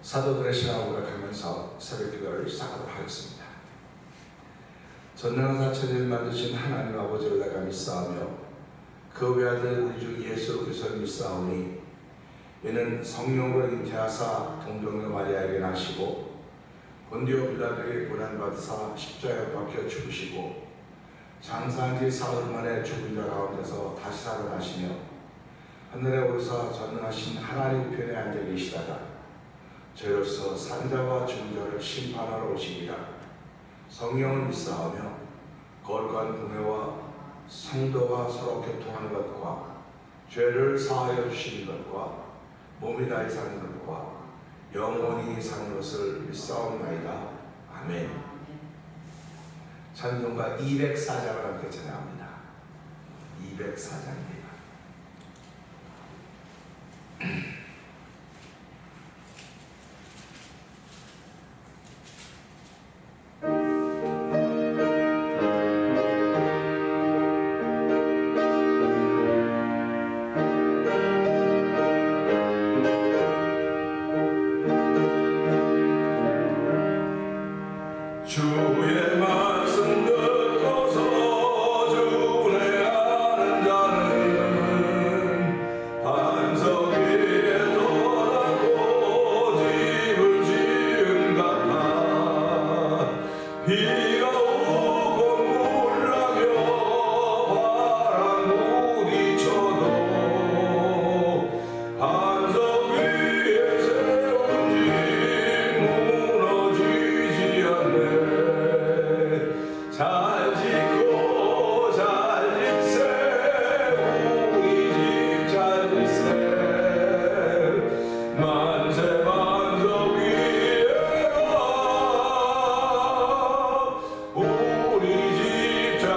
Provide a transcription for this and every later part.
사도들의 신앙을 고백하면서 새벽 기도를 시작하도록 하겠습니다. 전능하사 천지를 만드신 하나님 아버지를 내가 믿사오며 그 외아들 우리 주 예수 그리스도를 믿사오니 이는 성령으로 잉태하사 동정녀 마리아에게 나시고 본디오 빌라도에게 고난받으사 십자가에 박혀 죽으시고 장사한 지 사흘 만에 죽은 자 가운데서 다시 살아나시며 하늘에 오르사 전능하신 하나님 편에 앉아 계시다가 저로서 산자와 죽은 자를 심판하러 오시리라. 성령을 믿사오며 거룩한 공회와 성도와 서로 교통하는 것과 죄를 사하여 주시는 것과 몸이 다해 사는 것과 영원히 사는 것을 믿사옵나이다. 아멘. 찬송가 204장을 함께 찬양합니다. 204장입니다. 주의 말씀 듣고서 주례하는 자는 반석 위에 떠나고 집을 지은 같아. 비가 오고 물나며 바람 부딪혀도 반석 위에 세운 집 무너지지 않네. 잘 짓고 잘 짓세 우리 집 잘 짓세. 만세 반석 위에가 우리 집 잘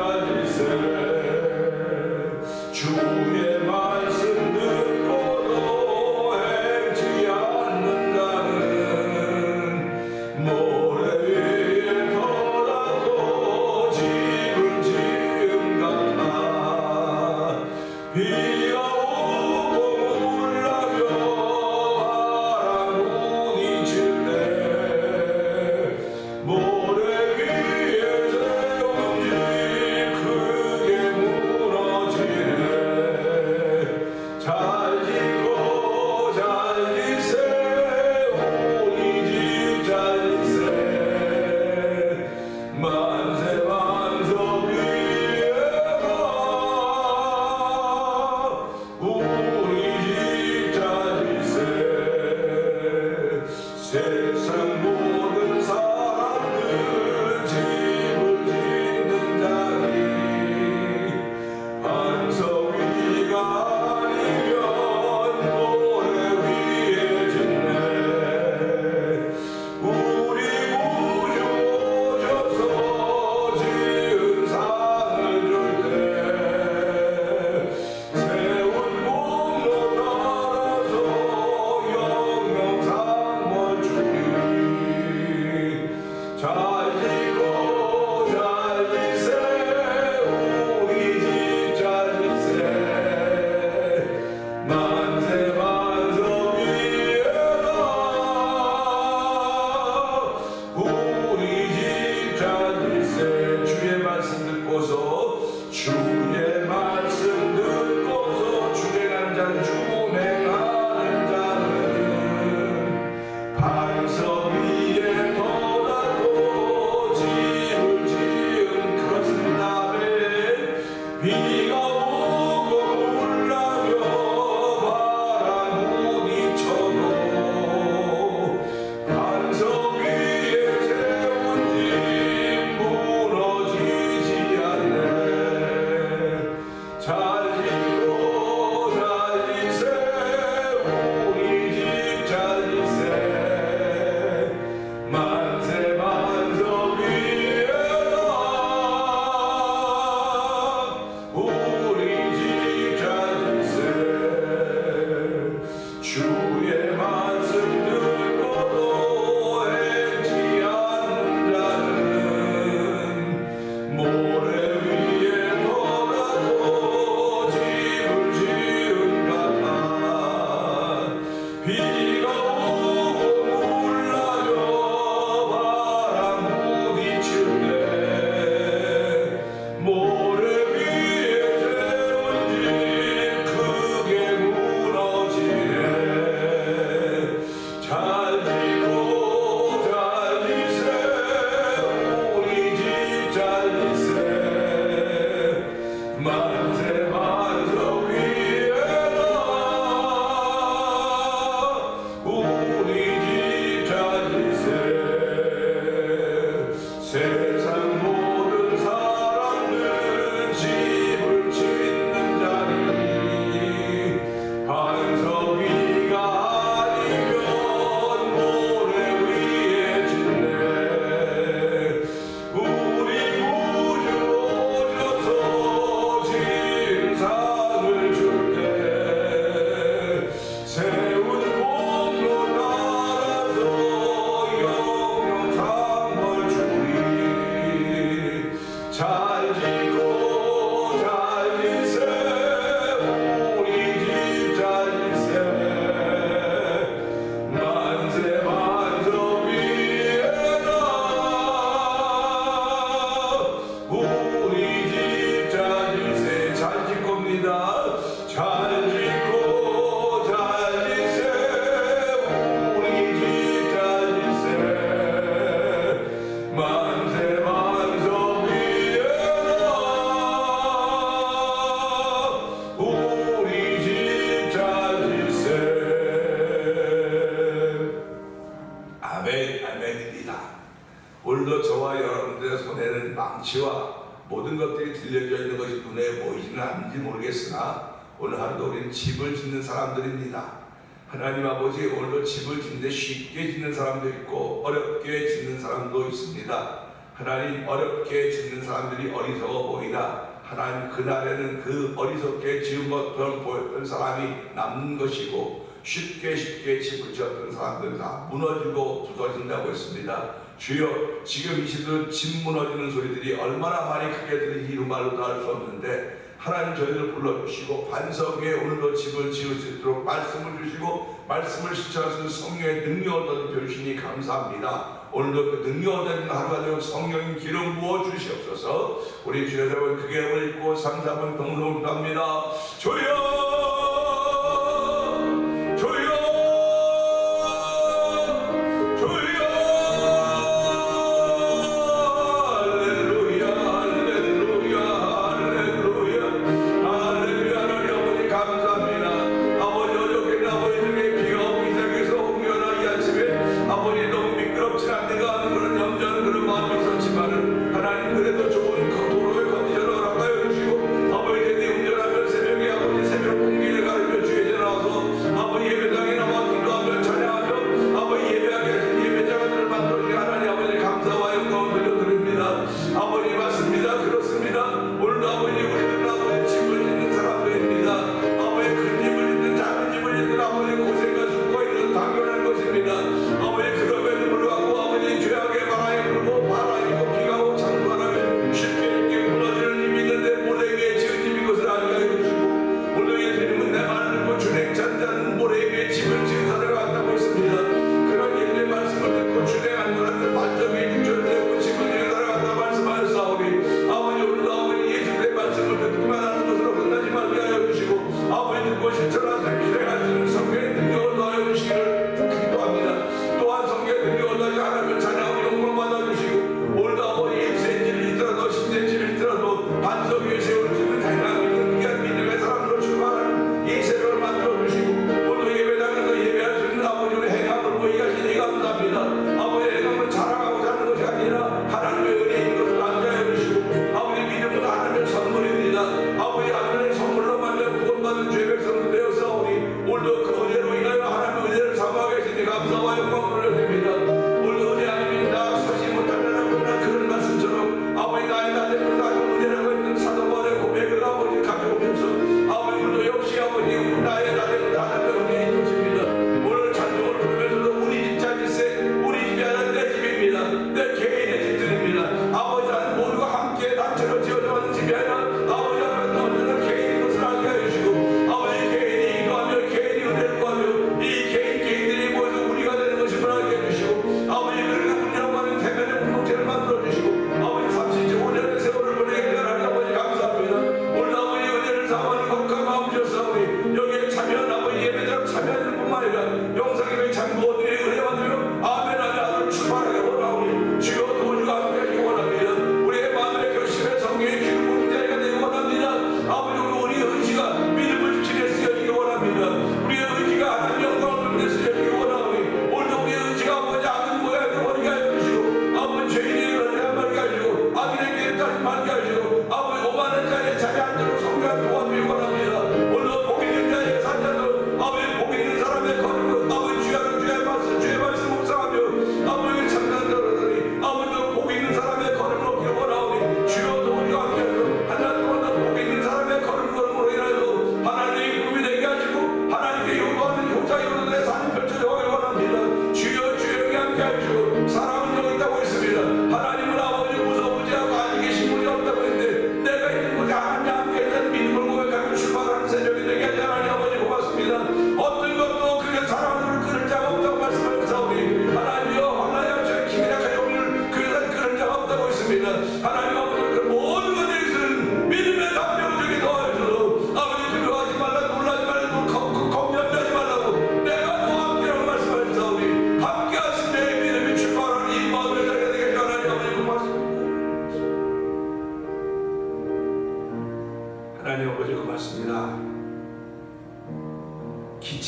짓세. 주의 말씀 듣고도 행치 않는 자는 모래 위에 터라도 집을 지은 같아. 비가 오고 물나며 바람 부딪힐 때 모래 위에 세운 집 크게 무너지네. 잘 짓고 잘 짓세 우리 집 잘 짓세. 만세 반석 위에가 우리 집 잘 짓세. 세상 모든 사람들 집을 짓는 자니 반석 위가 아니면 모래 위에 짓네. 우리 구주 오셔서 지은 상을 줄 때 세운 공로 따라서 영영상 멈추니 오늘도 저와 여러분들의 손에는 망치와 모든 것들이 들려져 있는 것이 눈에 보이지는 않는지 모르겠으나 오늘 하루도 우리는 집을 짓는 사람들입니다. 하나님 아버지, 오늘도 집을 짓는데 쉽게 짓는 사람도 있고 어렵게 짓는 사람도 있습니다. 하나님, 어렵게 짓는 사람들이 어리석어 보이나 하나님, 그날에는 그 어리석게 지은 것처럼 보였던 사람이 남는 것이고 쉽게 집을 지었던 사람들은 다 무너지고 부서진다고 했습니다. 주여, 지금 이 시도 집 무너지는 소리들이 얼마나 많이 크게 들리는지 이루 말로도 알 수 없는데 하나님, 저희를 불러주시고 반석 위에 오늘도 집을 지을 수 있도록 말씀을 주시고 말씀을 실천하시는 성령의 능력을 더주시니 감사합니다. 오늘도 그 능력을 얻는 하루가 되고 성령님 기름 부어 주시옵소서. 우리 주여 여러분 크게 힘을 입고 3, 4분 동성을 기도합니다. 주여,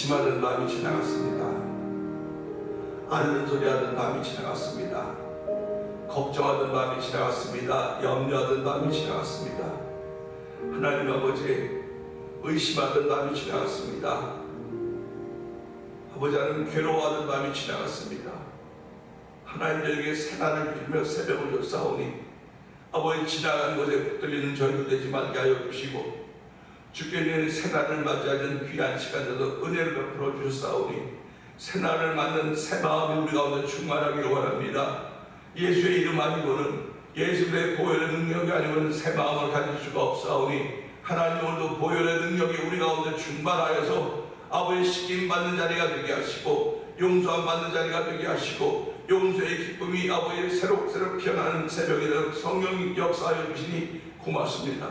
기침하던 밤이 지나갔습니다. 앓는 소리 하던 밤이 지나갔습니다. 걱정하던 밤이 지나갔습니다. 염려하던 밤이 지나갔습니다. 하나님 아버지 의심하던 밤이 지나갔습니다. 아버지 하나님 괴로워하던 밤이 지나갔습니다. 하나님들에게 새날을 빌며 새벽을 줬사오니 아버지 지나간 곳에 붙들리는 저희도 되지 말게 하여 주시고 주께는 새날을 맞이하는 귀한 시간에도 은혜를 베풀어 주셨사오니 새날을 맞는 새 마음이 우리 가운데 충만하기를 원합니다. 예수의 이름 아니고는 예수의 보혈의 능력이 아니고는 새 마음을 가질 수가 없사오니 하나님 오늘도 보혈의 능력이 우리 가운데 충만하여서 아버지 시김 받는 자리가 되게 하시고 용서함 받는 자리가 되게 하시고 용서의 기쁨이 아버지 새록새록 피어나는 새벽이 되도록 성령이 역사하여 주시니 고맙습니다.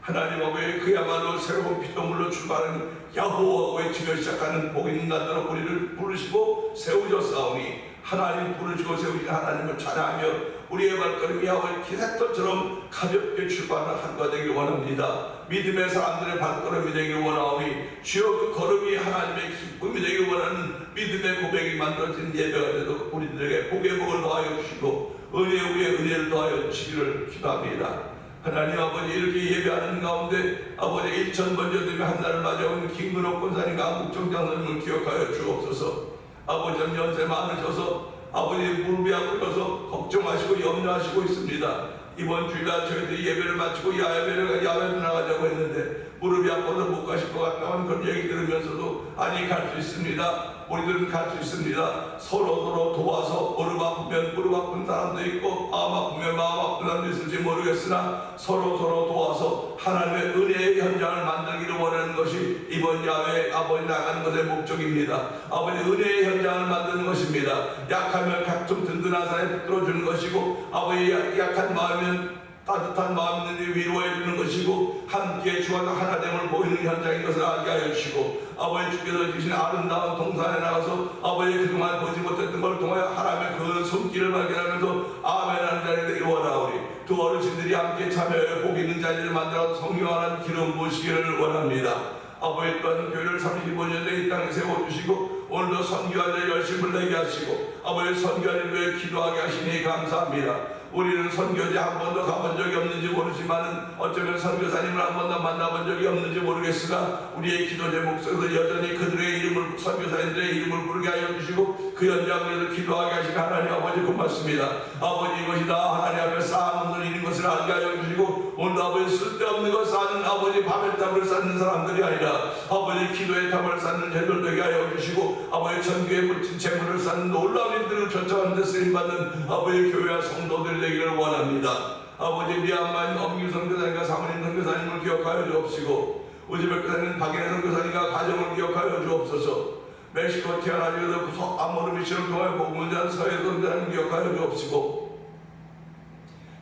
하나님 아버지 그야말로 새로운 피조물로 출발하는 야호와 외치며 시작하는 복 있는 날로 우리를 부르시고 세우셨사오니 하나님 부르시고 세우신 하나님을 찬양하며 우리의 발걸음이 아버지 기사토처럼 가볍게 출발하는 하루가 되길 원합니다. 믿음의 사람들의 발걸음이 되길 원하오니 주여 그 걸음이 하나님의 기쁨이 되길 원하는 믿음의 고백이 만들어진 예배가 되도록 우리들에게 복의 복을 더하여 주시고 은혜 위에 은혜를 더하여 주시기를 기도합니다. 하나님 아버지 이렇게 예배하는 가운데 아버지 1,000번째 되면 한날을 맞이하는 김근옥 권사님과 안국정 장로님을 기억하여 주옵소서. 아버지 연세 많으셔서 아버지 무릎이 아프셔서 걱정하시고 염려하시고 있습니다. 이번 주일날 저희들이 예배를 마치고 야외를 나가자고 했는데 무릎이 아파서 못 가실 것 같다는 그런 얘기 들으면서도 아니 갈 수 있습니다. 우리들은 갈 수 있습니다. 서로 도와서 무릎 아프면 무릎 아픈 사람도 있고 마음 아프면 마음 아픈 사람도 있을지 모르겠으나 서로 도와서 하나님의 은혜의 현장을 만들기를 원하는 것이 이번 야외 아버지 나가는 것의 목적입니다. 아버지 은혜의 현장을 만드는 것입니다. 약하면 각종 든든한 사람이 붙들어주는 것이고 아버지 약한 마음이면 따뜻한 마음 있는 위로해 주는 것이고 함께 주와 하나됨을 보이는 현장인 것을 알게 하여 주시고 아버지 주께서 주신 아름다운 동산에 나가서 아버지 그동안 보지 못했던 걸 통하여 하나님의 그 손길을 발견하면서 아멘하는 자리에 되길 원하오니 두 어르신들이 함께 참여하여 복 있는 자리를 만들어 성령하는 기름 부으시기를 원합니다. 아버지 또한 교회를 35년 전 이 땅에 세워주시고 오늘도 선교하는 열심을 내게 하시고 아버지 선교하는 위해 기도하게 하시니 감사합니다. 우리는 선교지 한 번도 가본 적이 없는지 모르지만 어쩌면 선교사님을 한 번도 만나본 적이 없는지 모르겠으나 우리의 기도 제목 속에서 여전히 그들의 이름을 선교사님들의 이름을 부르게 하여 주시고 그 현장에서 기도하게 하시니 하나님 아버지 고맙습니다. 아버지 이것이 다 하나님 앞에 쌓아놓는 일인 것을 알게 하여 주시고 오늘 아버지 쓸데없는 것 쌓는 아버지 밤의 탑을 쌓는 사람들이 아니라 아버지 기도의 탑을 쌓는 제들 되게 하여 주시고 아버지 전교에 묻힌 재물을 쌓는 놀라운 일들을 쫓아가는 데 쓰임받는 아버지 교회와 성도들이 되기를 원합니다. 아버지 미얀마인 엄규 선교사님과 사모님 선교사님을 기억하여 주옵시고 우즈베키스탄인 박인혜 선교사님과 가정을 기억하여 주옵소서. 멕시코 태어나지에서 구속 아모르 미션을 통하여 복음을 전한 서해 선교사님 기억하여 주옵시고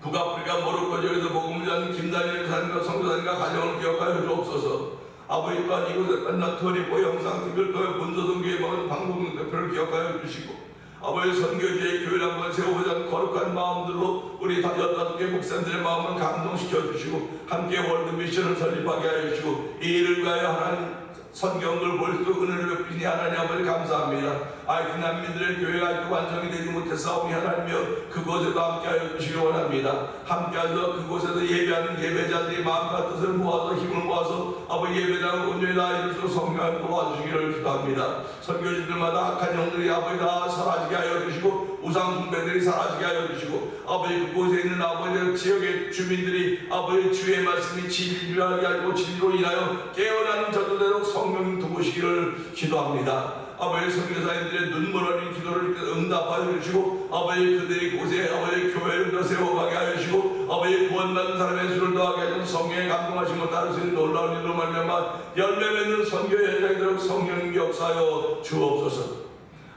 북아프리카 모로코 지역에서 복음을 전한 김다니엘 선교사님과 선교사님과 가정을 기억하여 주옵소서. 아버지 또한 이곳에 끝난 토리포 영상TV를 통해 본도선교에 먹은 방송 대표를 기억하여 주시고 아버지 선교지의 교회를 한번 세워보자는 거룩한 마음들로 우리 15개 목사님들의 마음을 감동시켜 주시고 함께 월드미션을 설립하게 하여 주시고 이 일을 위하여 하나님 성경을 볼 수 은혜를 베푸시니 하나님 아버지 감사합니다. 아이티 난민들의 교회가 아직도 완성이 되지 못했사오니 하나님이여 그곳에도 함께하여 주시기 원합니다. 함께하여 그곳에서 예배하는 예배자들이 마음과 뜻을 모아서 힘을 모아서 아버지 예배당을 온전히 다 이룰 수 성령을 도와주시기를 기도합니다. 선교지들마다 악한 영들이 아버지 다 사라지게 하여 주시고 우상 숭배들이 사라지게 하여 주시고 아버지 그곳에 있는 아버지 지역의 주민들이 아버지 주의 말씀이 진리를 알게 하고 진리로 인하여 깨어나는 저들대로 성령 도우시기를 기도합니다. 아버지 선교사님들의 눈물 어린 기도를 응답하여 주시고 아버지 그들이 곳에 아버지 교회를 더 세워가게 하여 주시고 아버지 구원받는 사람의 수를 더하게 하셔서 성령의 감동하심을 따를 수 있는 놀라운 일로 말미암아 열매 맺는 선교의 현장이 되도록 성령 역사하여 주옵소서.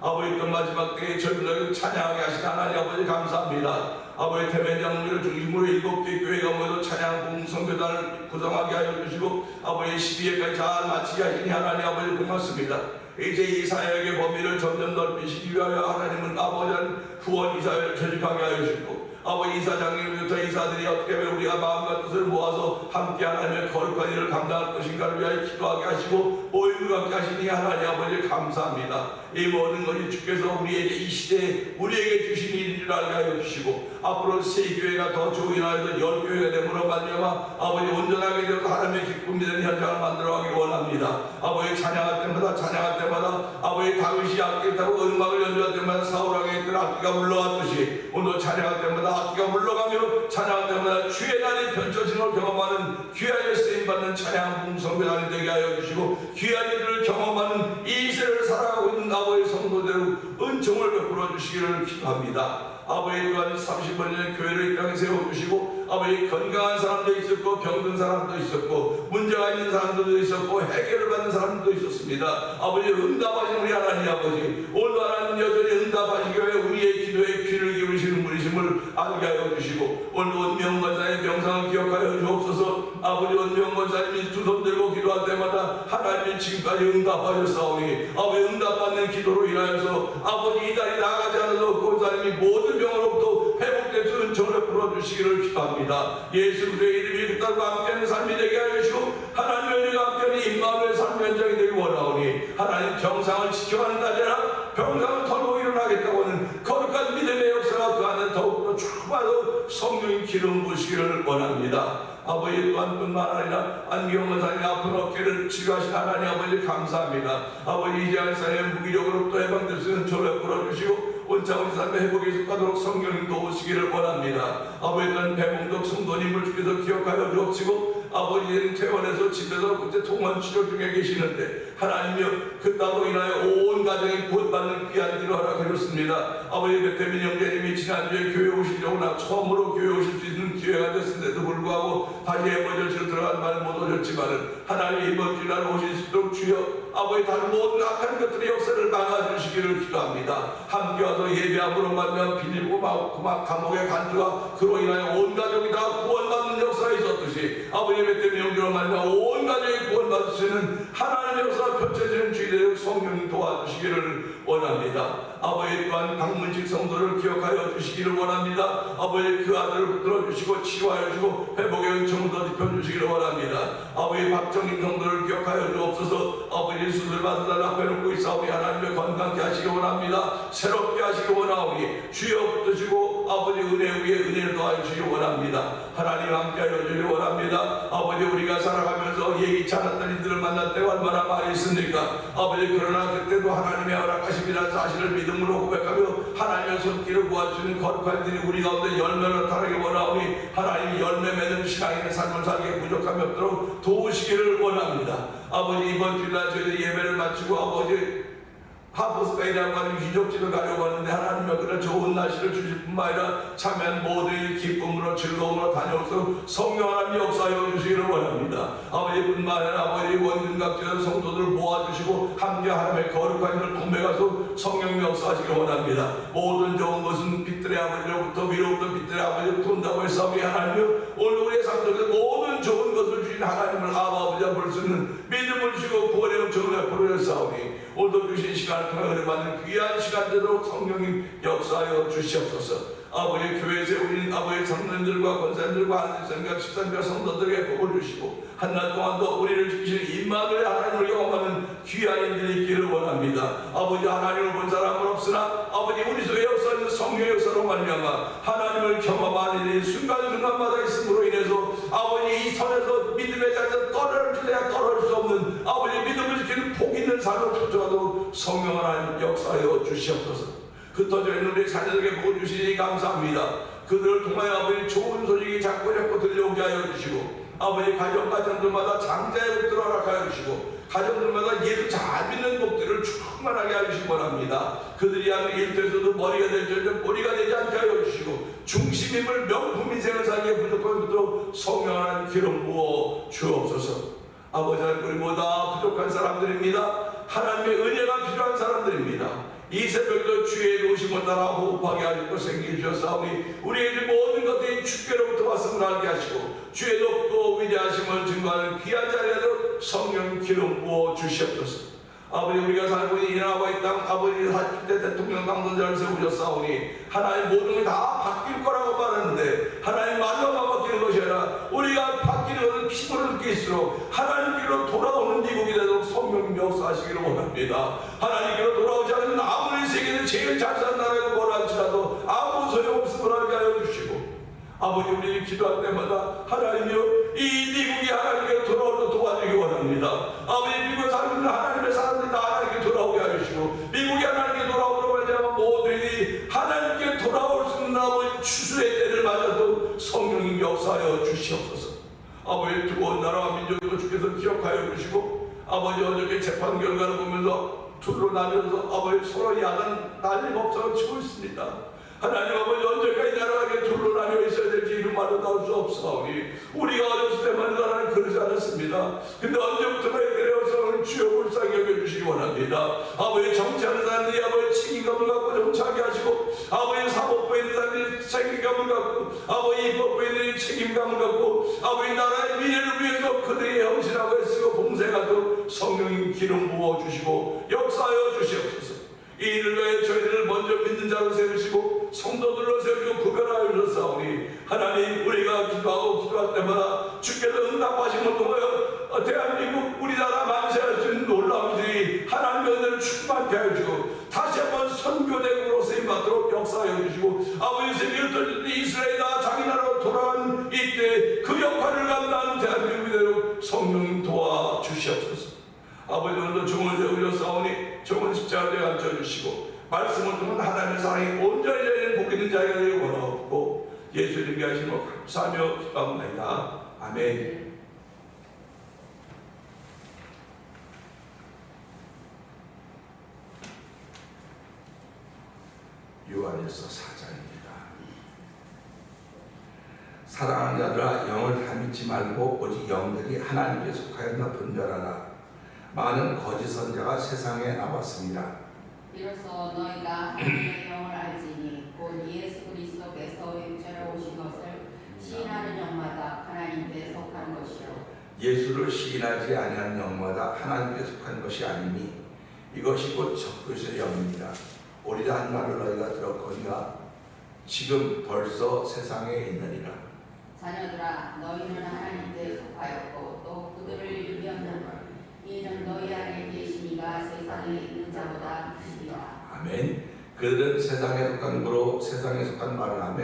아버지 또 마지막 때에 저희들을 찬양하게 하신 하나님 아버지 감사합니다. 아버지 태면장로를 중심으로 7개 교회가 모여서 찬양 공성교단을 구성하게 하여 주시고 아버지 12회까지 잘 마치게 하시니 하나님 아버지 고맙습니다. 이제 이 사역의 범위를 점점 넓히시기 위하여 하나님은 아버지 후원 이사회를 조직하게 하여 주시고 아버지 이사장님부터 이사들이 어떻게 하면 우리가 마음과 뜻을 모아서 함께 하나님의 거룩한 일을 감당할 것인가를 위하여 기도하게 하시고 보임과 함께 하시니 하나님 아버지 감사합니다. 이 모든 것이 주께서 우리에게 이 시대에 우리에게 주신 일인 줄 알게 하여 주시고 앞으로 세 교회가 더 좋은 하여도 10교회가 되므로 말미암아 아버지 온전하게 되어서 하나님의 기쁨이 되는 현장을 만들어가기 원합니다. 아버지 찬양할 때마다 아버지 다윗이 악기를 타고 음악을 연주할 때마다 사울왕의 했던 악기가 물러갔듯이 오늘 찬양할 때마다 악기가 물러가며 찬양할 때마다 주의 날이 펼쳐지는 걸 경험하는 귀하게 쓰임받는 찬양 봉성배단이 되게 하여 주시고 귀한 일을 경험하는 이 세를 살아가고 있는 아버지 성도대로 은총을 베풀어 주시기를 기도합니다. 아버지 또한 30번 전에 교회를 이 땅에 세워주시고 아버지 건강한 사람도 있었고 병든 사람도 있었고 문제가 있는 사람들도 있었고 해결을 받는 사람도 있었습니다. 아버지 응답하신 우리 하나님 아버지 오늘 하나님 여전히 응답하시기 위해 우리의 기도에 귀를 기울이시는 분이심을 알게 하여 주시고 오늘 원명 권사의 명상을 기억하여 주옵소서. 아버지 원명 권사님이 두 손 들고 기도할 때마다 하나님이 지금까지 응답하셨사오니 아버지 응답받는 기도로 인하여서 아버지 이달이 나가지 않아서 권사님이 모든 병으로부터 회복돼서 은총을 풀어주시기를 기도합니다. 예수 그리스도의 이름이 그 딸과 함께하는 삶이 되게 하여 주시고 하나님의 은혜가 함께하는 임마누엘 삶 현장이 되기 원하오니 하나님 병상을 지켜가는 자들아 병상을 털고 일어나겠다고 하는 거룩한 믿음의 역사가 그 안에 더욱더 충만하고 성령의 기름 부으시기를 원합니다. 아버지 또한 뿐만 아니라 안기영 원사님 아픈 어깨를 치료하신 하나님 아버지 감사합니다. 아버지 이재한 사님 무기력으로 또 해방될 수 있는 저를 풀어주시고 온창우리 삶의 회복에 속하도록 성령님 도우시기를 원합니다. 아버지 또한 배봉덕 성도님을 주께서 기억하여 주옵시고 아버지는 퇴원해서 집에서 그때 통원 치료 중에 계시는데 하나님이여 그 딸로 인하여 온 가정이 구원받는 귀한 길을 허락하셨습니다. 아버지 백태민 형제님이 지난주에 교회 오시려고 처음으로 교회 오실 수 있는 기회가 됐음에도 불구하고 다시 에버저시로 들어간 말을 못 오셨지만은 하나님 이번 주날 오실 수 있도록 주여 아버지 다른 모든 악한 것들의 역사를 막아주시기를 기도합니다. 함께 와서 예배함으로 말미암아 빌리고 감옥의 간주와 그로 인하여 온 가족이 다 구원받는 역사가 있었듯이 아버지 백태민 형제로 말미암아 온 가족이 구원받을 수 있는 하나님의 역사가 펼쳐지는 주의되도록 성령님 도와주시기를 원합니다. 아버지 또한 박문식 성도를 기억하여 주시기를 원합니다. 아버지 그 아들을 붙들어 주시고 치유하여 주시고 회복의 은총을 더 입혀주시기를 원합니다. 아버지 박정인 성도를 기억하여 주옵소서. 아버지 수술 받으라 앞에놓고 있사오니 하나님의 건강케 하시기 원합니다. 새롭게 하시기 원하오니 주여 붙드시고 아버지 은혜 위에 은혜를 더하여 주시기 원합니다. 하나님 함께하여 주시기 원합니다. 아버지 우리가 살아가면서 예기치 않았던 이들을 만날 때가 얼마나 많이 있습니까? 아버지 그러나 그때도 하나님의 허락하심이라는 사실을 믿음으로 고백하며 하나님의 손길을 구할 수 있는 거룩한 일이 우리 가운데 열매를 나타나기 원하오니 하나님이 열매 맺는 신앙인의 삶을 살기에 부족함이 없도록 도우시기를 원합니다. 아버지 이번 주일날 저희들 예배를 마치고 아버지 하프스페이라고 하는 귀족집을 가려고 하는데 하나님의 그런 좋은 날씨를 주실 뿐만 아니라 참여한 모두의 기쁨으로 즐거움으로 다녀오서 성령 하나님 역사하여 주시기를 원합니다. 아버지 뿐만 아니라 아버지 원근각지의 성도들을 모아주시고 함께 하나님의 거룩한 일을 동맥하서 성령 역사하시기를 원합니다. 모든 좋은 것은 빛들의 아버지로부터 위로부터 빛들의 아버지로부터 온다고 했사오니 하나님이여 오늘 우리의 삶 속에 모든 좋은 것을 주신 하나님을 아버지와 볼 수 있는 믿음을 주시고 구원의 은총을 베풀어 주사오니 오늘도 주신 시간을 통해 은혜받는 귀한 시간 되도록 성령님 역사하여 주시옵소서. 아버지 교회에 세우신 아버지 장로님들과 권사님들과 한국생과 집사님과 성도들에게 복을 주시고 한날 동안도 우리를 지키시는 임마누엘 하나님을 경험하는 귀한 일들이 있기를 원합니다. 아버지 하나님을 본 사람은 없으나 아버지 우리 속에 역사하는 성령의 역사로 말미암아 하나님을 경험하는 일이 순간순간마다 있음으로 인해서 아버지 이 선에서 믿음의 자리에서 떨어질래야 떨어질 수 없는 아버지 믿음을 지키는 복 있는 삶을 펼쳐가도록 성령 하나님 역사하여 주시옵소서. 흩어져 있는 우리 자녀들에게 복을 주시니 감사합니다. 그들을 통하여 아버지 좋은 소식이 자꾸 들려오게 하여 주시고 아버지 가정들마다 장자의 복들을 허락하여 주시고 가정들마다 예수 잘 믿는 복들을 충만하게 하여 주시기 원합니다. 그들이 하는 일터에서도 머리가 될지언정 꼬리가 되지 않게 하여 주시고 중심임을 명품 인생을 살기에 부족한 것으로 성령 하나님 기름 부어 주옵소서. 아버지 하나님 우리 모두 부족한 사람들입니다. 하나님의 은혜가 필요한 사람들입니다. 이 새벽에도 주의 도심을 따라 호흡하게 하시고 생기 주셨사오니 우리에게 모든 것들이 주께로부터 왔음을 알게 하시고 주의 높고 위대하심을 증거하는 귀한 자리에도 성령 기름 부어 주시옵소서. 아버지 우리가 살고 있는 이 나라와 이 땅 아버지 40대 대통령 당선자를 세우셨사오니 하나님 모든 게 다 바뀔 거라고 말하는데 하나님 말로만 바뀌는 것이 아니라 우리가 바뀌는 것은 피부를 느낄수록 하나님께로 돌아오는 미국이 되도록 성령 역사하시기를 원합니다. 하나님께로 돌아오지 않으면 아무리 세계는 제일 잘 사는 나라가 뭐랄지라도 아무 소용없음을 알게 하여 주시고, 아버지, 우리 기도할 때마다 하나님이여 이 미국이 하나님께 돌아오도록 도와주기 원합니다. 아버지, 미국에 사는 하나님의 사람들이 다 하나님께 돌아오게 하시고, 미국이 하나님께 돌아오도록 말미암아 모두들이 하나님께 돌아올 수 있는 아버지 추수의 때를 맞아도 성령님 역사하여 주시옵소서. 아버지, 뜨거운 나라와 민족으로 주께서 기억하여 주시고, 아버지 어저께 재판 결과를 보면서 둘로 나뉘어서 아버지 서로 야단 난리 법석을 치고 있습니다. 하나님 아버지, 언제까지 나라가 둘로 나뉘어 있어야 될지 이런 말도 나올 수 없사오니 우리가 어렸을 때만 하나님 그러지 않았습니다. 근데 언제부터가 그래서 주여 불쌍히 여겨주시기 원합니다. 아버지, 정치하는 사람들이 아버지 책임감을 갖고 정치하게 하시고, 아버지 사법부에 있는 사람들이 책임감을 갖고, 아버지 입법부에 있는 책임감을 갖고, 아버지 나라의 미래를 위해서 그들이 헌신하고 애쓰고 봉사하도록 성령님 기름 부어주시고 역사하여 주시옵소서. 이 일을 위해 저희들을 먼저 믿는 자로 세우시고 성도들로 세우시고 구별하여 주셨사오니, 하나님, 우리가 기도하고 기도할 때마다 주께서 응답하신 것을 통하여 대한민국 우리나라 만세할 수 있는 놀라운 일이 하나님의 은혜를 충만케 하여 주시고, 다시 한번 선교대국으로 쓰임받도록 역사하여 주시고, 아버지 세계를 떠질 때 이스라엘이나 자기 나라로 돌아간 이때 그 역할을 감당하는 대한민국이 되도록 성령 도와주시옵소서. 아버지, 오늘도 종을 세우셨사오니 종을 십자가에 앉혀주시고, 말씀을 통한 하나님의 사랑이 온전히 저희는 복 있는 자가 되기 원하옵고, 예수님께 하신 것 감사하며 기도합니다. 아멘. 요한일서 4장입니다. 사랑하는 자들아, 영을 다 믿지 말고 오직 영들이 하나님께 속하였나 분별하라. 많은 거짓 선자가 세상에 나왔습니다. 비로소 너희가 하나님의 영을 알지니 곧 예수 그리스도께서 육체로 오신 것을 시인하는 영마다 하나님께 속한 것이요, 예수를 시인하지 아니한 영마다 하나님께 속한 것이 아니니 이것이 곧 적그리스도의 영입니다. 오리라 한 말을 너희가 들었거니와 지금 벌써 세상에 있느니라. 자녀들아, 너희는 하나님께 속하였고 또 그들을 이겼느니라. 이는 너희 안에 계시니가 세상에 있는 자보다 크시리라. 아멘. 그들은 세상에 속한 거로 세상에 속한 말을 하며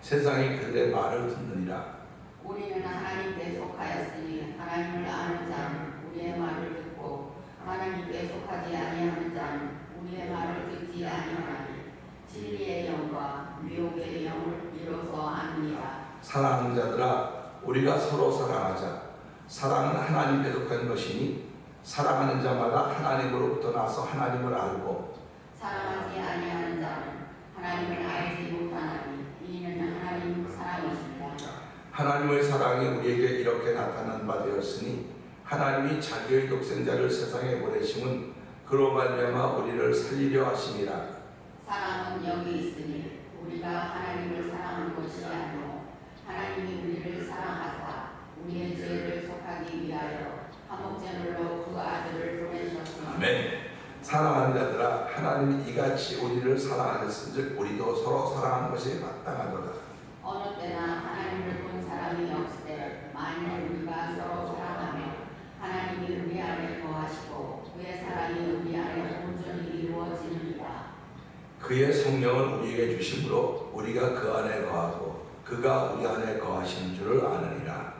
세상이 그들의 말을 듣느니라. 우리는 하나님께 속하였으니 하나님을 아는 자는 우리의 말을 듣고, 하나님께 속하지 아니하는 자는 우리의 말을 듣지 아니하나니 진리의 영과 미혹의 영을 비로소 아느니라. 사랑하는 자들아, 우리가 서로 사랑하자. 사랑은 하나님께 속한 것이니 사랑하는 자마다 하나님으로부터 나서 하나님을 알고, 사랑하지 아니하는 자는 하나님을 알지 못하나니 이는 하나님 사랑이십니다. 하나님의 사랑이 우리에게 이렇게 나타난 바 되었으니 하나님이 자기의 독생자를 세상에 보내심은 그로 말미암아 우리를 살리려 하심이라. 사랑은 여기 있으니 우리가 하나님을 사랑한 것이 아니오 하나님이 우리를 사랑하사 우리의 죄를 속하기 위하여 화목제물로 그 아들을 보내셨으니. 아멘. 사랑하는 자들아, 하나님이 이같이 우리를 사랑하셨은즉 우리도 서로 사랑하는 것이 마땅하도다. 어느 때나 하나님을 본 사람이 없으되 만일 우리가 서로 사랑하며 하나님이 우리 안에 거하시고 그의 사랑이 우리 안에 온전히 이루어지느니라. 그의 성령을 우리에게 주심으로 우리가 그 안에 거하고 그가 우리 안에 거하시는 줄을 아느니라.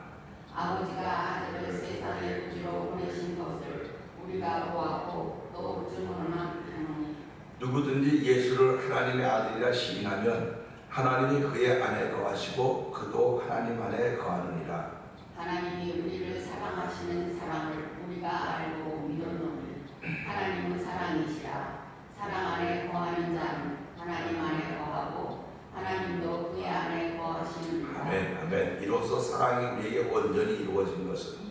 아버지가 아들을 세상에 구주로 보내신 것을 우리가 보았고 또 증언하노니, 누구든지 예수를 하나님의 아들이라 시인하면 하나님이 그의 안에 거하시고 그도 하나님 안에 거하느니라. 하나님이 우리를 사랑하시는 사랑을 우리가 알고 믿었노니 하나님은 사랑이시라. 사랑 안에 거하는 자는 하나님 안에 거하고 하나님도 그의 안에 거하시느니라. 아멘. 아멘. 이로써 사랑이 우리에게 온전히 이루어진 것은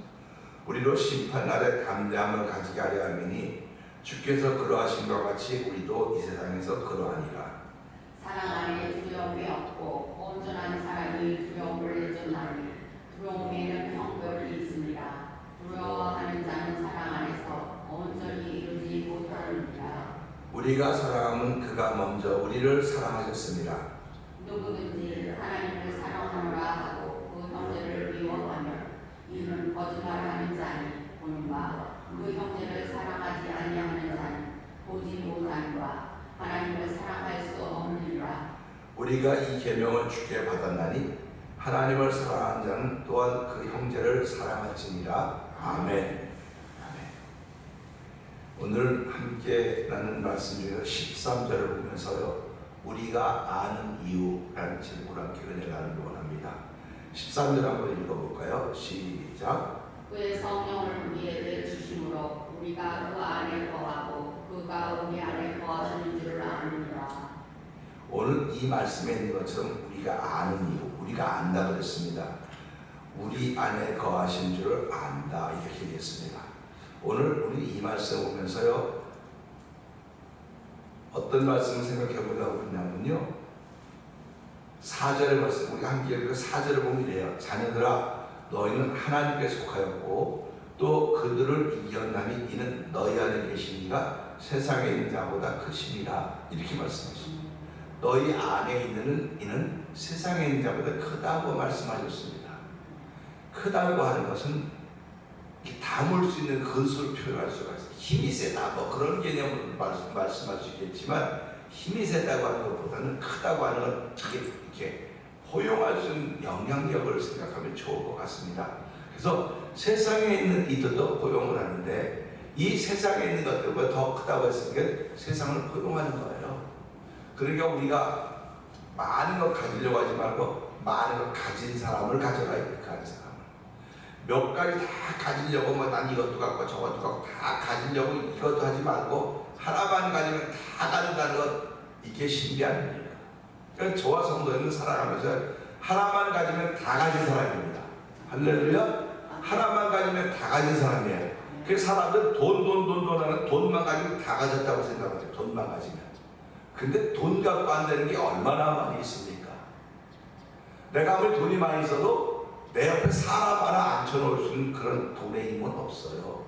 우리로 심판날에 담대함을 가지게 하려 함이니 주께서 그러하신 것 같이 우리도 이 세상에서 그러하니라. 사랑 안에 두려움이 없고 온전한 사랑이 두려움을 내쫓나니 두려움에는 형벌이 있습니다. 두려워하는 자는 사랑 안에서 온전히 이루지 못하느니라. 우리가 사랑하면 그가 먼저 우리를 사랑하셨습니다. 누구든지 하나님을 사랑하노라 하고 그 형제를 미워하면 이는 거짓말하는 자니 본바 그 형제를 사랑하지 아니하는 자는 보지 못하는바 하나님을 사랑할 수 없느니라. 우리가 이 계명을 주께 받았나니 하나님을 사랑하는 자는 또한 그 형제를 사랑할지니라. 아멘. 오늘 함께 나눈 말씀 중에서 13절을 보면서요, 우리가 아는 이유라는 제목으로 함께 은혜를 나누기 원합니다. 13절 한번 읽어볼까요? 시작. 그의 성령을 우리에게 주심으로 우리가 그 안에 거하고 그가 우리 안에 거하시는 줄을 아느니라. 오늘 이 말씀에 있는 것처럼 우리가 아는 이유, 우리가 안다 그랬습니다. 우리 안에 거하신 줄을 안다 이렇게 얘기했습니다. 오늘 우리 이 말씀 보면서요, 어떤 말씀을 생각해 보려고 했냐면요, 4절의 말씀, 우리가 함께 읽은 4절을 보면 이래요. 자녀들아, 너희는 하나님께 속하였고 또 그들을 이겼나니 이는 너희 안에 계신 이가 세상에 있는 자보다 크심이라 이렇게 말씀하십니다. 너희 안에 있는 이는 세상에 있는 자보다 크다고 말씀하셨습니다. 크다고 하는 것은 담을 수 있는 근수를 표현할 수가 있어요. 힘이 세다 뭐 그런 개념으로 말씀할 수 있겠지만, 힘이 세다고 하는 것보다는 크다고 하는 건 이렇게 포용할 수 있는 영향력을 생각하면 좋을 것 같습니다. 그래서 세상에 있는 이들도 포용을 하는데, 이 세상에 있는 것들보다 더 크다고 했으니까 세상을 포용하는 거예요. 그러니까 우리가 많은 걸 가지려고 하지 말고 많은 걸 가진 사람을 가져가야 돼. 가진 사람을 몇 가지 다 가지려고 뭐 난 이것도 갖고 저것도 갖고 다 가지려고 이것도 하지 말고 하나만 가지면 다 가진다는 것, 이게 신비한 일이에요. 그러니까 저와 성도는 살아가면서 하나만 가지면 다 가진 사람입니다. 할렐루야. 하나만 가지면 다 가진 사람이에요. 그래서 사람들은 돈 하는 돈만 가지면 다 가졌다고 생각하죠. 돈만 가지면. 근데 돈 갖고 안 되는 게 얼마나 많이 있습니까? 내가 아무리 돈이 많이 있어도 내 옆에 사람 하나 앉혀놓을 수 있는 그런 돈의 힘은 없어요.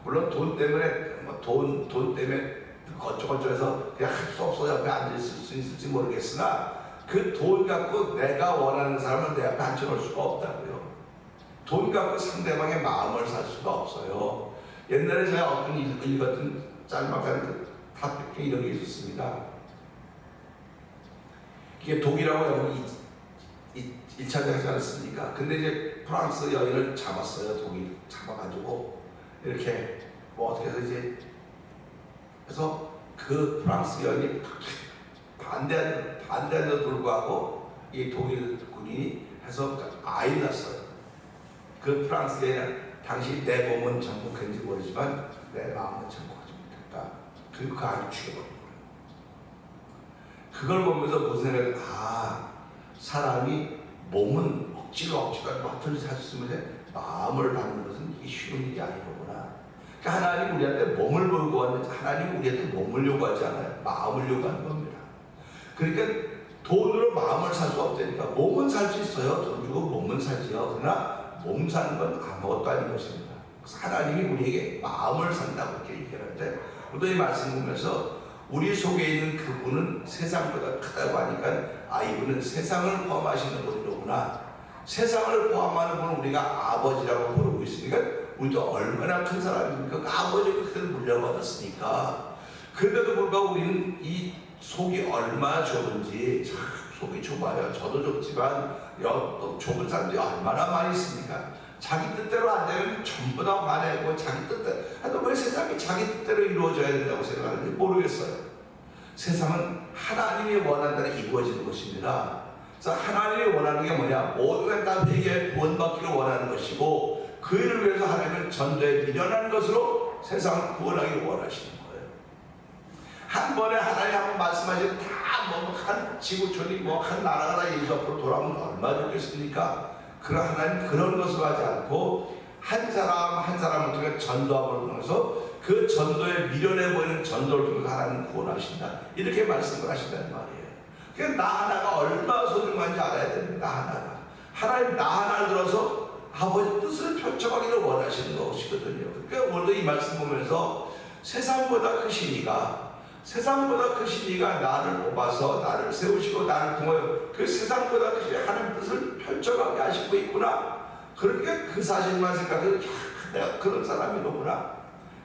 물론 돈 때문에 돈 때문에 어쩌고저쩌고 그냥 할 수 없어 옆에 앉을 수 있을지 모르겠으나, 그 돈 갖고 내가 원하는 사람을 내 앞에 앉혀놓을 수가 없다고요. 돈 갖고 상대방의 마음을 살 수가 없어요. 옛날에 제가 어떤 읽었던 짤막한 그 탑 중에 이런 게 있었습니다. 이게 독일하고 영국이 1차 대전 하지 않았습니까? 근데 이제 프랑스 여인을 잡았어요. 독일 잡아가지고 이렇게 뭐 어떻게 해서 이제 그래서 그 프랑스 여인이 반대한데도 불구하고 이 독일 군인이 해서 아이를 낳았어요. 그 프랑스 여인은 당시 내 몸은 정복했는지 모르지만 내 마음은 정복하지 못했다. 그리고 그 아이를 죽여버린 거예요. 그걸 보면서 무슨 생각이, 사람이 몸은 억지로 맡을 살 수 있는데 마음을 받는 것은 이게 쉬운 일이 아니로구나. 그러니까 하나님 우리한테 몸을 보고 왔는데 하나님 우리한테 몸을 요구하지 않아요. 마음을 요구하는 겁니다. 그러니까 돈으로 마음을 살 수 없다니까. 몸은 살 수 있어요. 돈 주고 몸은 살지요. 그러나 몸 사는 건 아무것도 아닌 것입니다. 그래서 하나님이 우리에게 마음을 산다고 이렇게 얘기하는데, 오늘 이 말씀 보면서 우리 속에 있는 그분은 세상보다 크다고 하니까 이분은 세상을 포함하시는 분이로구나. 세상을 포함하는 분은 우리가 아버지라고 부르고 있으니까 우리도 얼마나 큰 사람입니까? 그 아버지가 그때를 물려받았으니까. 그런데도 불구하고 우리는 이 속이 얼마나 좁은지, 참 속이 좁아요. 저도 좁지만 또 좁은 사람들이 얼마나 많이 있습니까? 자기 뜻대로 안 되면 전부 다 화내고 자기 뜻대로. 하여튼 왜 세상이 자기 뜻대로 이루어져야 된다고 생각하는지 모르겠어요. 세상은 하나님이 원하는 대로 이루어지는 것입니다. 그래서 하나님이 원하는 게 뭐냐? 모두가 다 회개에 구원받기를 원하는 것이고, 그 일을 위해서 하나님은 전도에 미련한 것으로 세상을 구원하기를 원하시는 거예요. 한 번에 하나님 한번 말씀하시면 한 지구촌이 한 나라가 다 예수 앞으로 돌아오면 얼마나 좋겠습니까? 그러나 하나님 그런 것을 하지 않고 한 사람 한 사람을 통해 전도함을 통해서 그 전도에 미련해 보이는 전도를 통해서 하나님 구원하신다. 이렇게 말씀을 하신다는 말이에요. 그러니까 나 하나가 얼마나 소중한지 알아야 됩니다. 나 하나가. 하나님 나 하나를 들어서 아버지 뜻을 펼쳐가기를 원하시는 것이거든요. 그러니까 오늘도 이 말씀 보면서 세상보다 크신 이가 나를 뽑아서 나를 세우시고 나를 통하여 그 세상보다 크신 하나님 뜻을 펼쳐가게 하시고 있구나. 그러니까 그 사실만 생각해도 내가 그런 사람이로구나.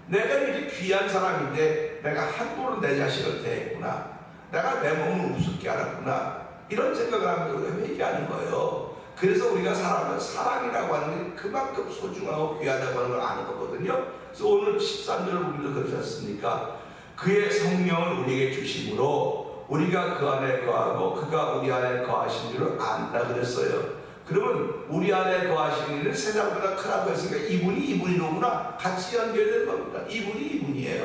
내가 이렇게 귀한 사람인데 내가 함부로 내 자식을 대했구나. 내가 내 몸을 우습게 알았구나. 이런 생각을 하면서 우리가 회개하는 거예요. 그래서 우리가 사랑이라고 하는 게 그만큼 소중하고 귀하다고 하는 걸 아는 거거든요. 그래서 오늘 13절을 보면서 그러지 않습니까? 그의 성령을 우리에게 주심으로 우리가 그 안에 거하고 그가 우리 안에 거하신 줄을 안다 그랬어요. 그러면 우리 안에 거하시는 이는 세상보다 크다고 했으니까 이분이로구나. 같이 연결된 겁니다. 이분이에요.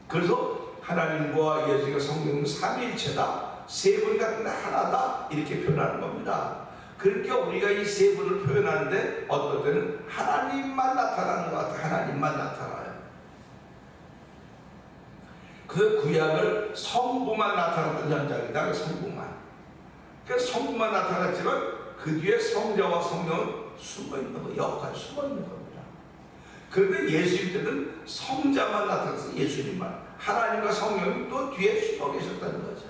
그래서 하나님과 예수가 성령은 삼위일체다. 세 분 같은데 하나다. 이렇게 표현하는 겁니다. 그러니까 우리가 이 세 분을 표현하는데 어떨 때는 하나님만 나타나는 것 같아요. 하나님만 나타나요. 그 구약을 성부만 나타났던 현장이다. 성부만. 그러니까 성부만 나타났지만 그 뒤에 성자와 성령은 숨어있는 거, 역할이 숨어있는 겁니다. 그런데 예수님 때는 성자만 나타나서 예수님만, 하나님과 성령이 또 뒤에 숨어 계셨다는 거죠.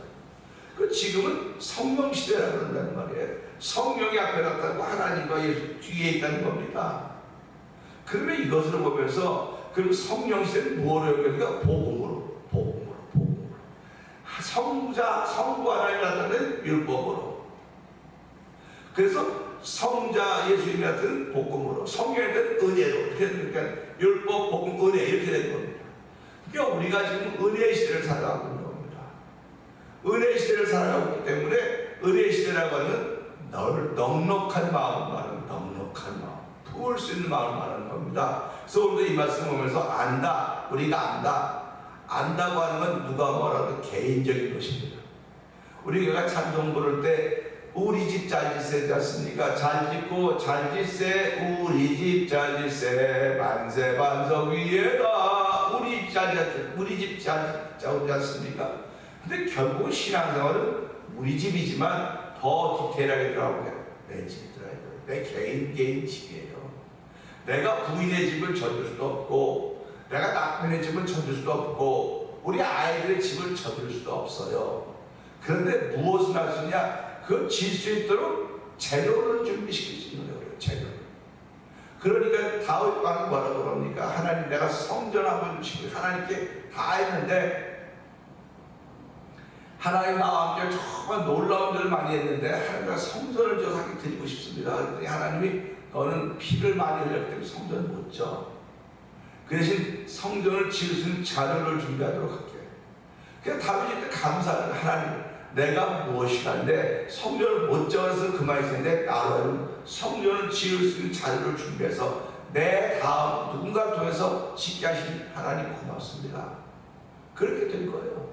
그 지금은 성령 시대라고 그런다는 말이에요. 성령이 앞에 나타나고 하나님과 예수 뒤에 있다는 겁니다. 그러면 이것을 보면서 그럼 성령 시대는 뭐로 연결되니까 복음으로. 성부 하나님 나타나는 율법으로. 그래서 성자 예수님이 나타나는 복음으로, 성령이 나타나는 은혜로. 그러니까 율법, 복음, 은혜 이렇게 되는 겁니다. 그러니까 우리가 지금 은혜의 시대를 살아가고 있는 겁니다. 은혜의 시대를 살아가고 있기 때문에 은혜의 시대라고 하는 넉넉한 마음 말하는 넉넉한 마음, 품을 수 있는 마음을 말하는 겁니다. 그래서 오늘도 이 말씀을 보면서 안다, 우리가 안다고 하는 건 누가 뭐라도 개인적인 것입니다. 우리가 찬송 부를 때 우리 집 잘 짓세지 않습니까? 잘 짓고 잘 짓세 우리 집 잘 짓세 만세 반석 위에다 우리 집 잘 짓지 않습니까? 근데 결국 신앙생활은 우리 집이지만 더 디테일하게 들어가면 내 집이 들어야 돼요. 내 개인 집이에요. 내가 부인의 집을 져줄 수도 없고 내가 남편의 집을 져줄 수도 없고 우리 아이들의 집을 져줄 수도 없어요. 그런데 무엇을 할 수 있냐? 그걸 질 수 있도록 재료를 준비시킬 수 있는 거예요. 재료. 그러니까 다윗 왕이 뭐라고 그럽니까? 하나님 내가 성전하고 하나님께 다 했는데 하나님 나와 함께 정말 놀라운 일을 많이 했는데 하나님과 성전을 저 하게 드리고 싶습니다. 그랬더니 하나님이 너는 피를 많이 흘렸기 때문에 성전을 못 져. 그 대신 성전을 지을 수 있는 자료를 준비하도록 할게. 그래서 다윗이 감사하는 하나님 내가 무엇이간데 성전을 못 지어서 그만이 텐데 나로 성전을 지을 수 있는 자료를 준비해서 내 다음 누군가를 통해서 짓게 하신 하나님 고맙습니다. 그렇게 된 거예요.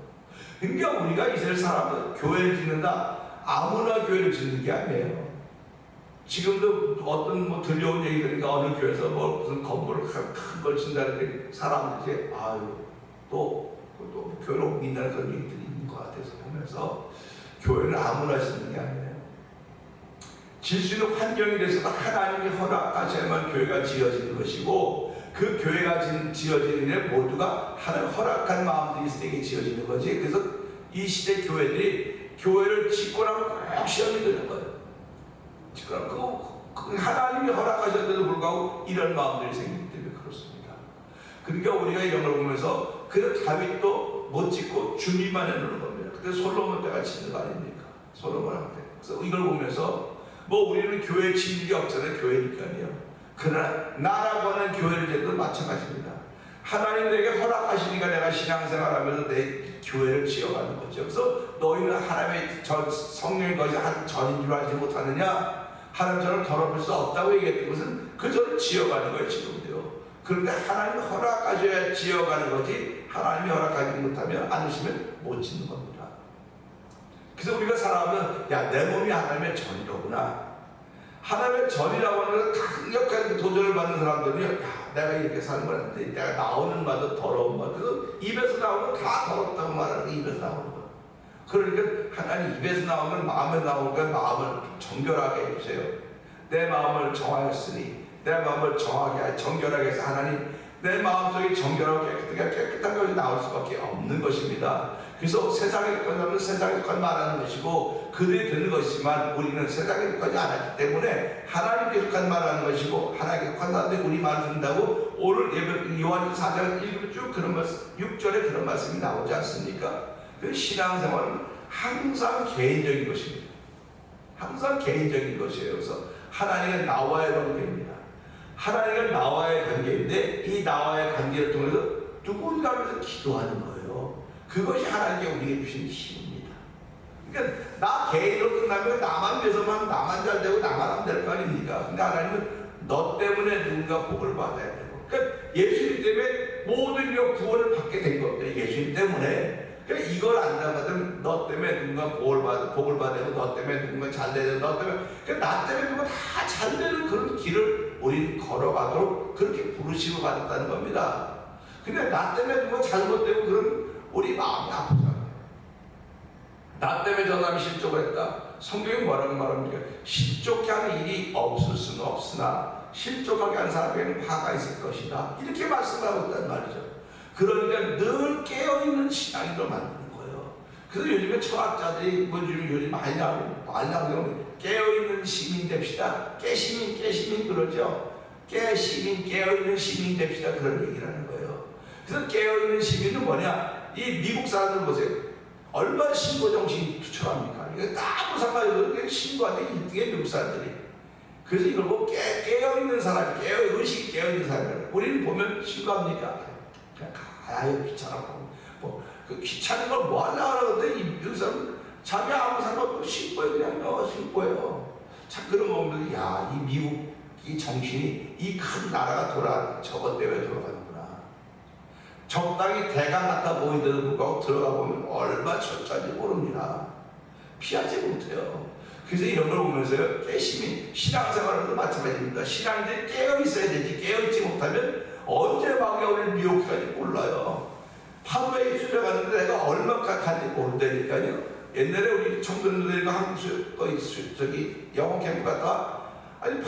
그러니까 우리가 이스라엘 사람들 교회를 짓는다 아무나 교회를 짓는 게 아니에요. 지금도 어떤 들려온 얘기 들으니까 어느 교회에서 무슨 건물을 큰 걸 짓는다는데 사람들이 또 교회로 옮긴다는 그런 얘기들이 있는 것 같아서 보면서 교회는 아무나 짓는 게 아니에요. 질 수 있는 환경이 돼서 하나님이 허락하셔야만 교회가 지어지는 것이고 그 교회가 지어지는 일에 모두가 하나님 허락한 마음들이 있을 때 지어지는 거지. 그래서 이 시대 교회들이 교회를 짓고 나면 꼭 시험이 되는 거예요. 짓고 나면 하나님이 허락하셨는데도 불구하고 이런 마음들이 생기기 때문에 그렇습니다. 그러니까 우리가 이런 걸 보면서 그 다윗도 못 짓고 준비만 해놓는 겁니다. 그때 솔로몬 때가 짓는 거 아닙니까? 솔로몬한테. 그래서 이걸 보면서 우리는 교회 짓는 게 없잖아요. 교회니까요. 그러나 나라고 하는 교회를 짓도 마찬가지입니다. 하나님 내게 허락하시니까 내가 신앙생활하면서 내 교회를 지어가는 거죠. 그래서 너희는 하나님의 성령의 것이 한 전인 줄 알지 못하느냐? 하나님처럼 더럽힐 수 없다고 얘기했던 것은 그 전을 지어가는 거예요. 지금도요. 그런데 하나님이 허락하셔야 지어가는 거지 하나님이 허락하지 못하면 않으시면 못 짓는 겁니다. 그래서 우리가 살아가면 내 몸이 하나님의 전이로구나. 하나님의 전이라고 하는 건 강력한 도전을 받는 사람들은 내가 이렇게 사는 거는데 내가 나오는 말도 더러운 말. 그 입에서 나오면 다 더럽다고 말하는 게 입에서 나오는 거예요. 그러니까 하나님 입에서 나오면 마음에 나오니까 마음을 정결하게 해주세요. 내 마음을 정하였으니 내 마음을 정결하게 해서 하나님 내 마음속이 정결하고 깨끗한 것이 나올 수밖에 없는 것입니다. 그래서 세상에 속한 세상에 속한 말하는 것이고 그들이 듣는 것이지만 우리는 세상에 속하지 않았기 때문에 하나님께 속한 말하는 것이고 하나님께 속한 사람들이 우리 말을 듣는다고 오늘 예배 요한일서 4장 1절 쭉 그런 말씀 6절에 그런 말씀이 나오지 않습니까? 그 신앙생활은 항상 개인적인 것입니다. 항상 개인적인 것이에요. 그래서 하나님은 나와의 관계입니다. 하나님은 나와의 관계인데 이 나와의 관계를 통해서 누군가면서 기도하는 거예요. 그것이 하나님께 우리에게 주신 힘입니다. 그러니까 나 개인으로 끝나면 나만 위해서만 나만 잘 되고 나만 하면 될 거 아닙니까? 근데 하나님은 너 때문에 누군가 복을 받아야 되고 그러니까 예수님 때문에 모든 이 구원을 받게 된 겁니다. 예수님 때문에. 그러니까 이걸 안다거든 너 때문에 누군가 복을 받고 너 때문에 누군가 잘 되고 너 때문에 그러니까 나 때문에 누군가 다 잘 되는 그런 길을 우린 걸어가도록 그렇게 부르심을 받았다는 겁니다. 근데 나 때문에 누군가 잘못되고 그런 우리 마음이 아프잖아요. 나 때문에 저 사람이 실족을 했다. 성경이 뭐라고 말합니까? 실족하게 하는 일이 없을 수는 없으나 실족하게 하는 사람에게는 화가 있을 것이다. 이렇게 말씀하고 있단 말이죠. 그러니까 늘 깨어있는 신앙으로 만드는 거예요. 그래서 요즘에 철학자들이 요즘 많이 나오는 깨어있는 시민 됩시다. 깨시민 그러죠. 깨어있는 시민 됩시다. 그런 얘기를 하는 거예요. 그래서 깨어있는 시민은 뭐냐? 이 미국 사람들 보세요. 얼마나 신고 정신이 투철합니까? 이거 딱 상관없이 신고하는 1등의 미국 사람들이. 그래서 이걸 보고 깨어있는 사람, 의식이 깨어있는 사람이에요. 우리는 보면 신고합니까? 그냥 가요 귀찮아고 그 귀찮은 걸 뭐 하려고 그러는데 이 미국 사람은 자기 아무 상관없고 신고해 그냥 신고해요. 자 그런 거 보면 야 이 미국 이 정신이 이 큰 나라가 저것 때문에 돌아가는구나. 적당히 대강 같아 보이는데도 불구하고 들어가 보면 얼마 철저한지 모릅니다. 피하지 못해요. 그래서 이런 걸 보면서요 깨심이 신앙생활도 마찬가지입니다. 신앙인들이 깨어있어야 되지 깨어있지 못하면 언제 막에 우리를 미혹할지 몰라요. 파도에 휘둘려가는데 내가 얼마까지 갈지 모른다니까요. 옛날에 우리 청소년들과 한국 저기 영어 캠프 갔다가 아니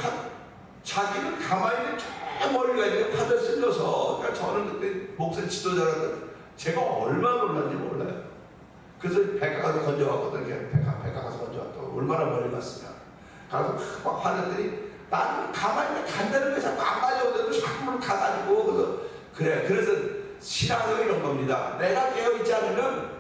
자기는 가만히 저 멀리 가니까 파도에 쓸려서 그러니까 저는 그때 목사 지도자라서 제가 얼마나 놀랐는지 몰라요. 그래서 배가 가서 건져왔거든요. 배가 가서 건져왔다고 얼마나 멀리 갔으면 가서 막 화냈더니 나는 가만히 간다는 게 자꾸 안 가져오는데 자꾸 가가지고 그래서 신앙은 이런 겁니다. 내가 깨어있지 않으면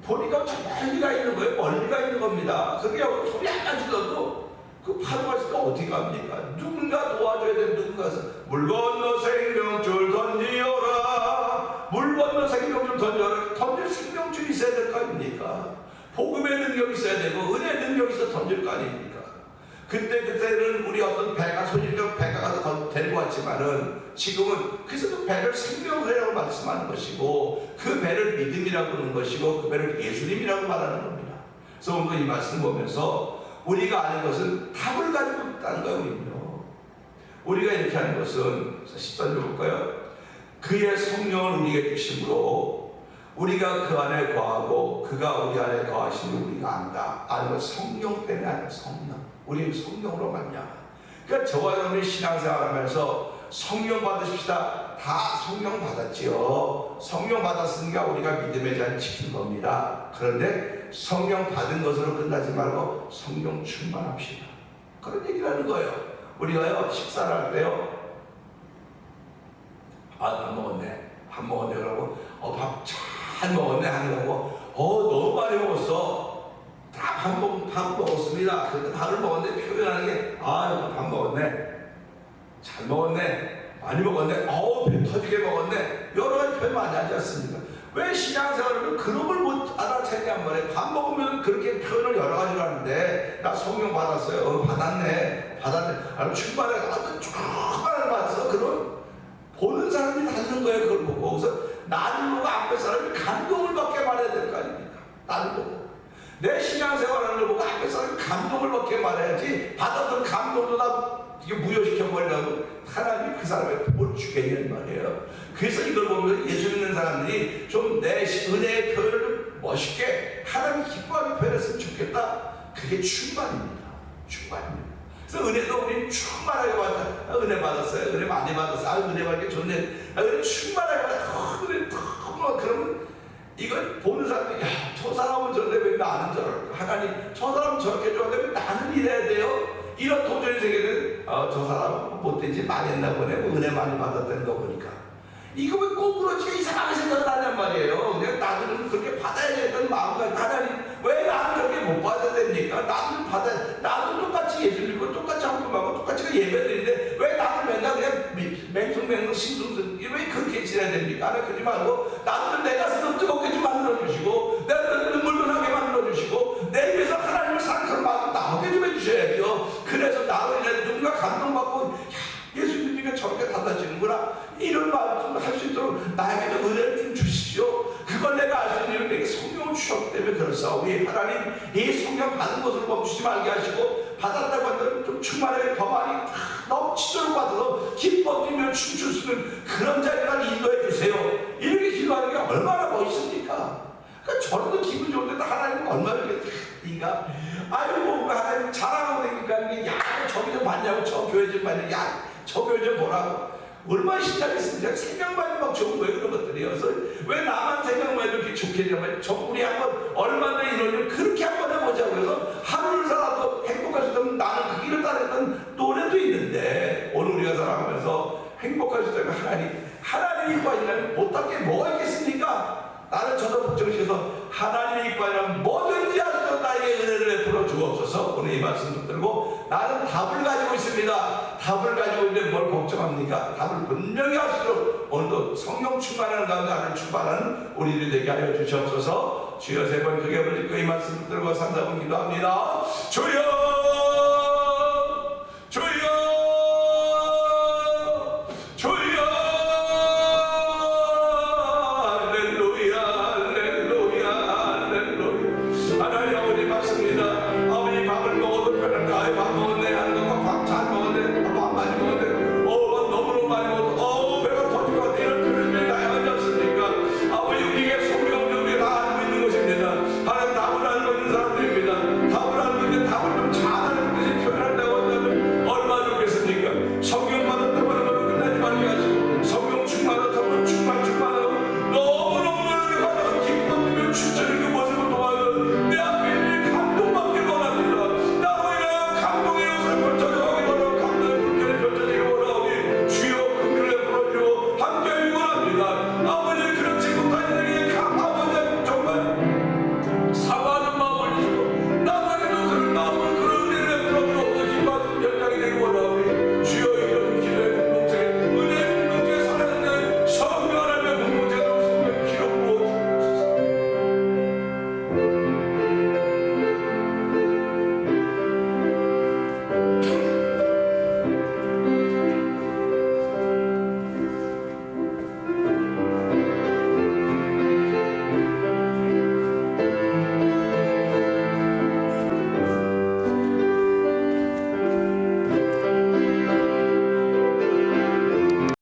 보니까 저 멀리가 있는 거예요. 멀리가 있는 겁니다. 그게 소리 안 질러도 그 파도가 있으니까 어디 갑니까? 누군가 도와줘야 되는 누군가서 물 건너 생명줄 던지어라. 물 건너 생명줄 던져라. 던질 생명줄이 있어야 될 거 아닙니까? 복음의 능력이 있어야 되고 은혜의 능력이 있어야 던질 거 아닙니까? 그때는 우리 어떤 배가 소질적 배가 가서 데리고 왔지만은 지금은 그래서 그 배를 생명회라고 말씀하는 것이고 그 배를 믿음이라고 하는 것이고 그 배를 예수님이라고 말하는 겁니다. 그래서 오늘 이 말씀 보면서 우리가 아는 것은 답을 가지고 있다는 거예요. 우리가 이렇게 하는 것은 14절 볼까요? 그의 성령을 우리에게 주심으로 우리가 그 안에 거하고 그가 우리 안에 거하시는 우리가 안다. 아는 것 성령 때문에 아니라 성령. 우리는 성령으로 만나. 그러니까 저와 여러분이 신앙생활하면서 성령 받으십시다. 다 성령 받았지요. 성령 받았으니까 우리가 믿음의 자리를 지킨 겁니다. 그런데 성령 받은 것으로 끝나지 말고 성령 충만합시다. 그런 얘기를 하는 거예요. 우리가요 식사를 할 때요 밥 먹었네 그러고 밥 잘 먹었네 하는 거고 너무 많이 먹었어. 다 밥 먹었습니다. 근데 밥을 먹었는데 표현하는 게 밥 먹었네. 잘 먹었네. 많이 먹었네. 배 터지게 먹었네. 여러 가지 표현 많이 하지 않습니까? 왜 신앙생활을 그런 걸 못 알아채냔 말이에요. 밥 먹으면 그렇게 표현을 여러 가지로 하는데 나 성령 받았어요. 받았네. 충만해. 충만을 받았어. 그런 보는 사람이 다른 거예요. 그걸 보고. 그래서 나를 보고 앞에 사람이 감동을 받게 말해야 될 거 아닙니까? 나를 보고. 내 신앙생활하는 걸 보고 앞에 사람이 감동을 받게 말해야지 받았던 감동도 다 이게 무효시켜버리려고 하나님이 그 사람의 뭘 주겠냐는 말이에요. 그래서 이걸 보면 예수 믿는 사람들이 좀 내 은혜의 표현을 멋있게 하나님 기뻐하게 표현했으면 좋겠다. 그게 충만입니다. 그래서 은혜도 우리 충만하게 받았다. 은혜 받았어요. 은혜 많이 받았어요. 은혜 받기 좋네. 은혜 충만하게 받았다. 은혜 더 그러면 이걸 보는 사람들이 야, 저 사람은 저런데 왜 나는 저럴까? 하나님 저 사람은 저렇게 좋은데 왜 나는 이래야 돼요? 이런 도전이 생기는 저 사람은 못된 짓 많이 했나 보네. 은혜 많이 받았다는 거 보니까 이거 왜 꼬부러지게 이상하게 생각을 하냔 말이에요. 그냥 나도 좀 그렇게 받아야 되는 마음과 하나님 왜 나는 저렇게 못 받아야 됩니까? 나도 좀 받아야 나도 똑같이 예수 믿고 똑같이 헌금하고 똑같이 예배드리는데 왜 나도 맨날 그냥 맹성맹성 심승승 왜 그렇게 지내야 됩니까? 하나 그러지 말고 나도 좀 내 가슴을 뜨겁게 좀 만들어주시고 내 눈물도 나게 만들어주시고 내 입에서 하나님을 사랑하는 마음 나오게 좀 해주셔야죠. 그래서 나로 인해 누군가 감동받고 예수 믿으니까 저렇게 달라지는구나 이런 마음 좀 할 수 있도록 나에게도 은혜를 좀 주십시오. 그걸 내가 알 수 있는 내게 성령을 주셨기 때문에 그렇사오니 하나님 이 성령 받은 것을 멈추지 말게 하시고 받았다고 한다면 좀 충만하게 더 많이 넘치도록 받아서 기뻐 뛰며 춤출 수 있는 그런 자리만 인도해 주세요. 이렇게 기도하는 게 얼마나 멋있습니까? 그러니까 저런도 기분 좋은데 하나님은 얼마나 이렇게 인가? 아이고 하나님 자랑하고 다니니까 야 저기 좀 봤냐고 저 교회 좀 봤냐고 야 저 교회 좀 보라고 얼마나 신나겠습니까? 생각만 해도 막 좋은 거예요. 그런 것들이요. 그래서 왜 나만 생각만 해도 이렇게 좋게 되냐면 우리 한번 얼마나 이러면 그렇게 한번 해보자고 그래서 하루를 살아도 행복할 수 있다면 나는 그 길을 따르던 노래도 있는데 오늘 우리가 살아가면서 행복할 수 있다면 하나님이 이과이라면 못할 게 뭐가 있겠습니까? 나는 저도 걱정시켜서 하나님의 이과이라면 뭐든지 하셔서 나에게 은혜를 베풀어 주옵소서. 오늘 이 말씀 붙들고 나는 답을 가지고 있습니다. 답을 가지고 있는데 뭘 걱정합니까? 답을 분명히 할수록 오늘도 성령 충만하는 가운데 나를 출발하는 우리들이 되게 하여 주시옵소서. 주여 세 번 크게 불리고 이 말씀 붙들고 3, 4분 기도합니다. 주여